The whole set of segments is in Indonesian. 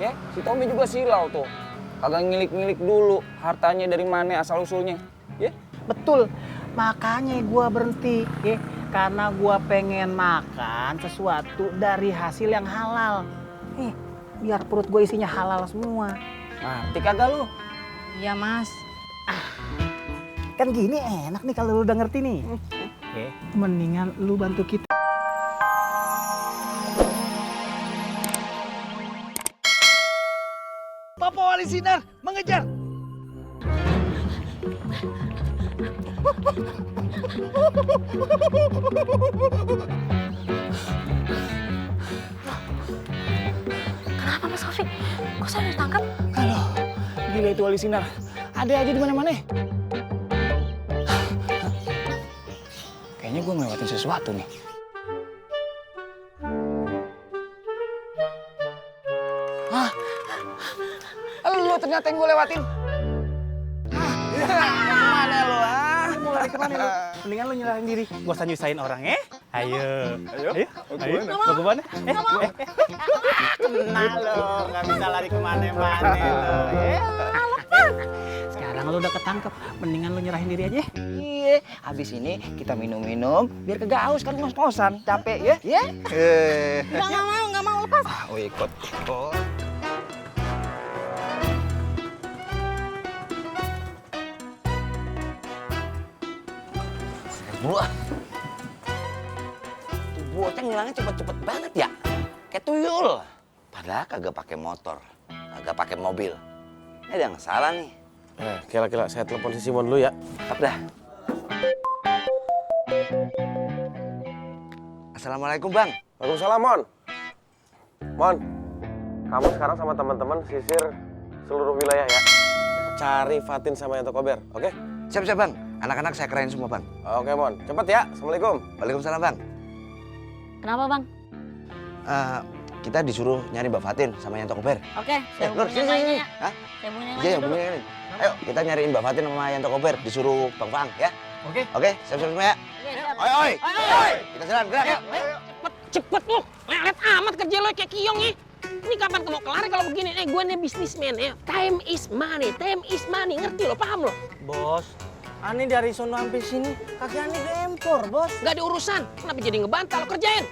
Ya, si Tommy juga silau tuh. Kagak ngilik-ngilik dulu hartanya dari mana asal-usulnya. Ya? Betul, makanya gua berhenti, ya. Karena gua pengen makan sesuatu dari hasil yang halal. Biar perut gue isinya halal semua. Mati kagak lu? Iya, Mas. Kan gini enak nih kalau lu udah ngerti nih. Mendingan lu bantu kita. Papa Wali Sinar mengejar. Kenapa Mas Sofi? Kok saya ditangkap? Aduh, gila itu Wali Sinar. Ada aja di mana-mana. Kayaknya gue ngelewatin sesuatu nih. Hah? Lu ternyata yang gue lewatin. Kemana lu, Mau lari kemana lu? Mendingan lu nyerahin diri. Gak usah nyusahin orang, Ayo. Mau kemana? Nah lo, gak bisa lari kemana-mana lo, Sekarang lu udah ketangkep, mendingan lu nyerahin diri aja. Iya, habis ini kita minum-minum biar kagak haus kan ngos-ngosan, capek ya? Ya? Nggak mau lepas. Oh ikut. Oh. Buah. Tuh bocah ngilangnya cepet-cepet banget ya. Kayak tuyul. Padahal kagak pakai motor, kagak pakai mobil. Ini ada yang salah nih. Kira-kira saya telepon si Simon dulu ya. Apa dah? Assalamualaikum Bang. Waalaikumsalam, Mon. Mon, kamu sekarang sama teman-teman sisir seluruh wilayah ya. Cari Fatin sama Yanto Kober, oke? Siap-siap Bang. Anak-anak saya kerahin semua Bang. Oke, Mon. Cepet ya. Assalamualaikum. Waalaikumsalam Bang. Kenapa Bang? Kita disuruh nyari Mbak Fatin sama Yanto Kober. Oke, saya Lur, hubungin yang lainnya ya. Hah? Saya hubungin yang Iya, lainnya dulu. hubungin yang lain. Ayo, kita nyariin Mbak Fatin sama Yanto Kober. Disuruh Bang Faang ya. Oke. Oke, siap-siap semua ya. Oke, siap. Oi, oi. Oi. Kita jalan, gerak. Cepet lu, lelet amat kerja lo kayak kiong ya. Ini kapan mau kelar kalau begini? Gue nih bisnismen ya. Time is money, ngerti lo, paham lo? Bos, aneh dari sono sampai sini, kaki aneh gempor, Bos. Gak ada urusan, kenapa jadi ngebantah lo kerjain?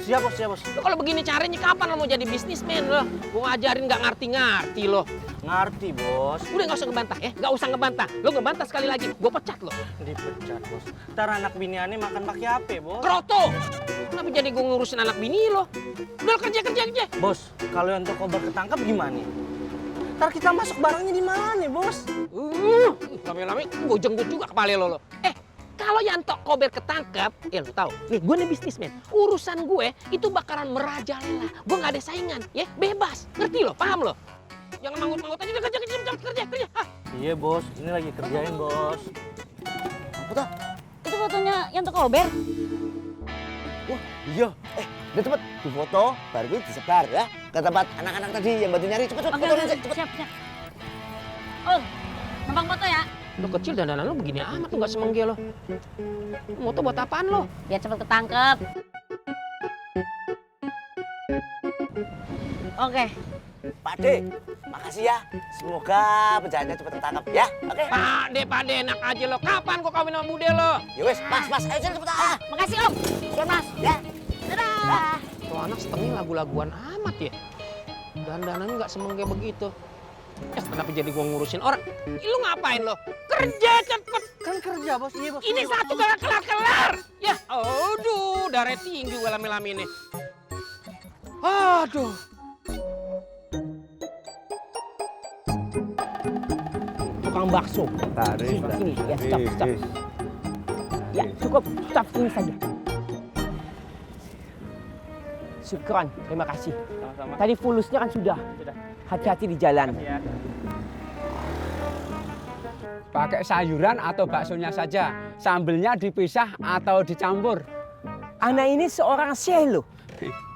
Siap, Bos. Lo kalau begini caranya kapan lo mau jadi bisnismen lo? Gue ngajarin gak ngerti-ngerti lo. Ngerti, Bos. Udah gak usah ngebantah ya, gak usah ngebantah. Lo ngebantah sekali lagi, gue pecat lo. Dipecat, Bos. Ntar anak bini aneh makan pakai HP, Bos. Kroto, kenapa jadi gue ngurusin anak bini lo? Udah lo kerja. Bos, kalau Yanto Kober ketangkap gimana? Ntar kita masuk barangnya di mana, Bos? Lama-lama gue jenggut juga kepala lo. Kalau Yanto Kober ketangkep, ya lo tahu, nih gue nih bisnismen. Urusan gue itu bakalan merajalela. Gue nggak ada saingan, ya bebas. Ngerti lo, paham lo? Jangan manggut-manggut aja, udah kerja. Hah? Iya, Bos. Ini lagi kerjain, Bos. Apa tuh? Itu fotonya Yanto Kober. Wah, iya. Udah cepet. Di foto, baru itu disebar ya. Ke tempat anak-anak tadi yang bantu nyari. Cepet. Oke, Fotonya cepet. siap. Oh, numpang foto ya? Lo kecil dandanan lo begini amat tuh nggak semengge lo. Moto buat apaan lo? Biar cepet ketangkep. Oke. Pak De, makasih ya. Semoga penjahatnya cepet tertangkap ya. Oke. Pak De enak aja lo. Kapan kok kawin sama bude lo? Ya wes, Mas. Ayo cepet. Makasih Om. Siap, Mas. Ya. Dadah. Tuh anak setengah lagu-laguan amat ya. Dandanannya nggak semengge begitu. Kenapa jadi gua ngurusin orang? Lu ngapain lo? Kerja cepet. Kan kerja, Bos. Iya, Bos. Ini satu gak kelar-kelar. Ya, aduh, darah tinggi gue lami-lami ini. Aduh. Tukang bakso. Sini, ya, stop. Ya, cukup, stop sini saja. Syukran, terima kasih. Sama-sama. Tadi fulusnya kan sudah. Hati-hati di jalan. Ya. Pakai sayuran atau baksonya saja. Sambelnya dipisah atau dicampur. Anak ini seorang chef loh.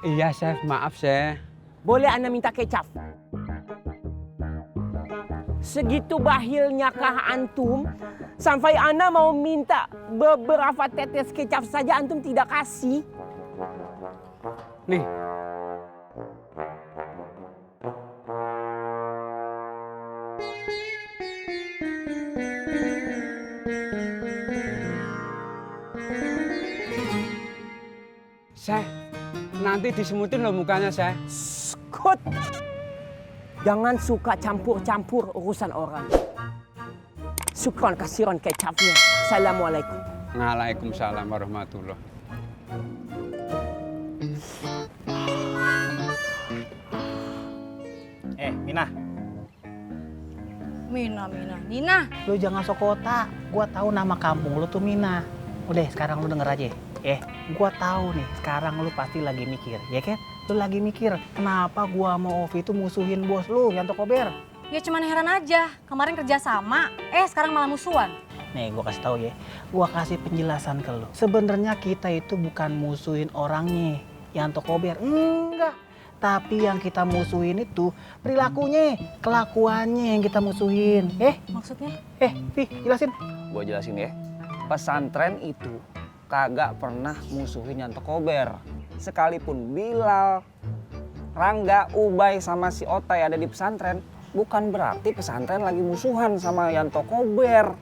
Iya, Chef. Maaf, Chef. Boleh Anda minta kecap? Segitu bahilnya kah antum sampai Anda mau minta beberapa tetes kecap saja antum tidak kasih? Nih. Seh, nanti disemutin loh mukanya, Seh. Skut. Jangan suka campur-campur urusan orang. Sukron kasiron kecapnya. Assalamualaikum. Waalaikumsalam warahmatullahi. Mina, Nina. lu jangan sok kota. Gua tahu nama kampung lu tuh Mina. Udah, sekarang lu denger aja. Gua tahu nih, sekarang lu pasti lagi mikir, ya kan? Lu lagi mikir, kenapa gua sama Ovi itu musuhin bos lu, Yanto Kober? Ya cuman heran aja, kemarin kerja sama, sekarang malah musuhan. Nih, gua kasih tahu ya. Gua kasih penjelasan ke lu. Sebenarnya kita itu bukan musuhin orangnya, Yanto Kober. Enggak. Tapi yang kita musuhin itu perilakunya, kelakuannya yang kita musuhin. Maksudnya? Vi, jelasin. Gue jelasin ya. Pesantren itu kagak pernah musuhin Yanto Kober. Sekalipun Bilal, Rangga, Ubay sama si Otai ada di pesantren, bukan berarti pesantren lagi musuhan sama Yanto Kober.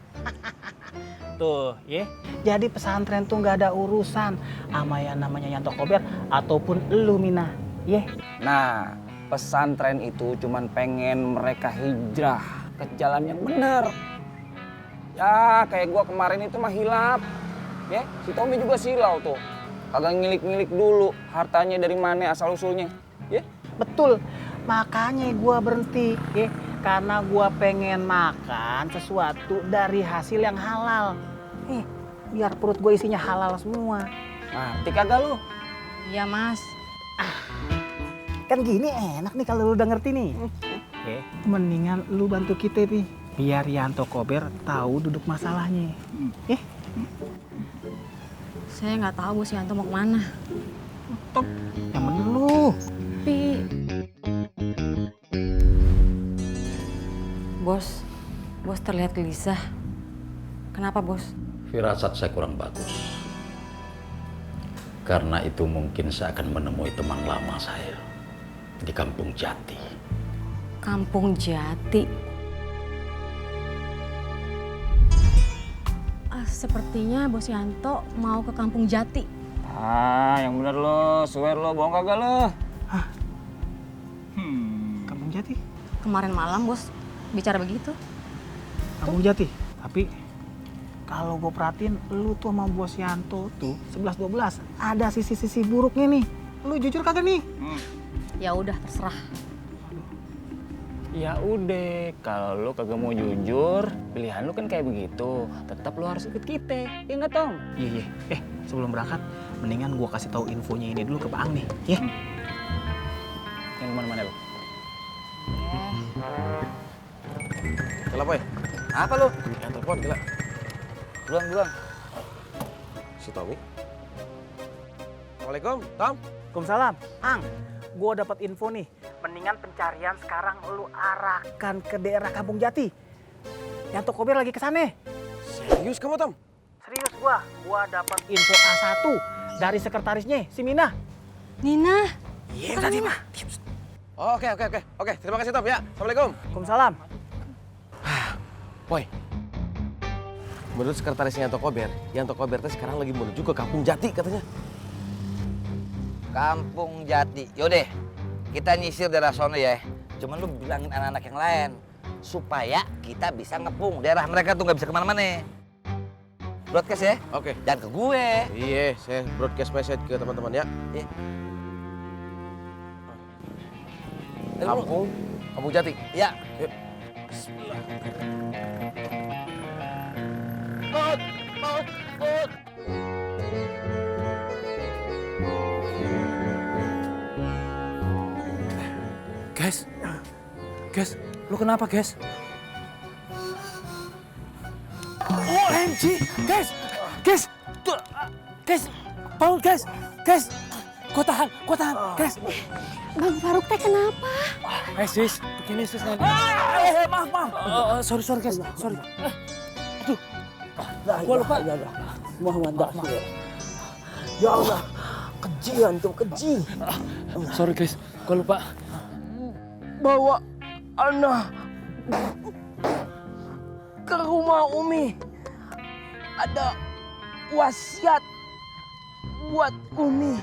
Tuh, ya. Jadi pesantren tuh nggak ada urusan sama yang namanya Yanto Kober ataupun elu, Mina. Nah, pesantren itu cuman pengen mereka hijrah ke jalan yang benar. Ya, kayak gua kemarin itu mah hilap. Ya, si Tommy juga silau tuh. Kagak ngilik-ngilik dulu hartanya dari mana asal usulnya. Ya. Betul. Makanya gua berhenti, ya. Karena gua pengen makan sesuatu dari hasil yang halal. Biar perut gue isinya halal semua. Mati kagak lu? Iya mas. Kan gini enak nih kalau lu udah ngerti nih. Mendingan lu bantu kita, Pi. Biar Yanto Kober tahu duduk masalahnya. Saya nggak tahu bos Yanto mau kemana. Top. Yang bener lu. Tapi... Bos terlihat gelisah. Kenapa bos? Firasat saya kurang bagus. Karena itu mungkin saya akan menemui teman lama saya di Kampung Jati. Kampung Jati. Sepertinya bos Yanto mau ke Kampung Jati. Yang bener lo, swear lo, bohong kagak lo? Kampung Jati. Kemarin malam bos bicara begitu. Kampung Jati. Tapi kalau gue perhatiin, lu tuh sama bos Yanto tuh 11-12. Ada sisi-sisi buruknya nih. Lu jujur kagak nih? Ya udah terserah. Ya udah, kalau lo kagak mau jujur, pilihan lo kan kayak begitu. Tetap lo harus ikut kita, ya nggak Tom? Iya. Sebelum berangkat, mendingan gue kasih tahu infonya ini dulu ke Pak Ang nih. Yang mana-mana lo? Kenapa ya? Apa lu? Ya telepon, gila. Buang. Si Tommy. Assalamualaikum, Tom. Waalaikumsalam. Ang, gue dapat info nih. Mendingan pencarian sekarang lu arahkan ke daerah Kampung Jati. Yanto Kober lagi kesana. Serius kamu, Tom? Serius gua dapat info A1 dari sekretarisnya, si Mina. Nina. Iya, tadi mah. Oh, oke. Terima kasih, Tom ya. Assalamualaikum. Waalaikumsalam. Boy, menurut sekretarisnya Yanto Kober teh sekarang lagi menuju ke Kampung Jati katanya. Kampung Jati. Yaudah, kita nyisir daerah sono ya. Cuman lu bilangin anak-anak yang lain. Supaya kita bisa ngepung. Daerah mereka tuh nggak bisa kemana-mana. Broadcast ya? Oke. Jangan ke gue. Iya, saya broadcast message ke teman-teman ya. Iya. Kampung Jati. Ya. Yuk. Guys, lu kenapa guys? OMG, guys, bangun guys, gua tahan, guys. Bang Faruk teh kenapa? Sis, begini sis nanti. Maaf. Sorry guys, sorry. Aduh, gua lupa. Ya Allah, keji antum, keji. Sorry guys, gua lupa. Bawa Ana ke rumah Umi. Ada wasiat buat Umi.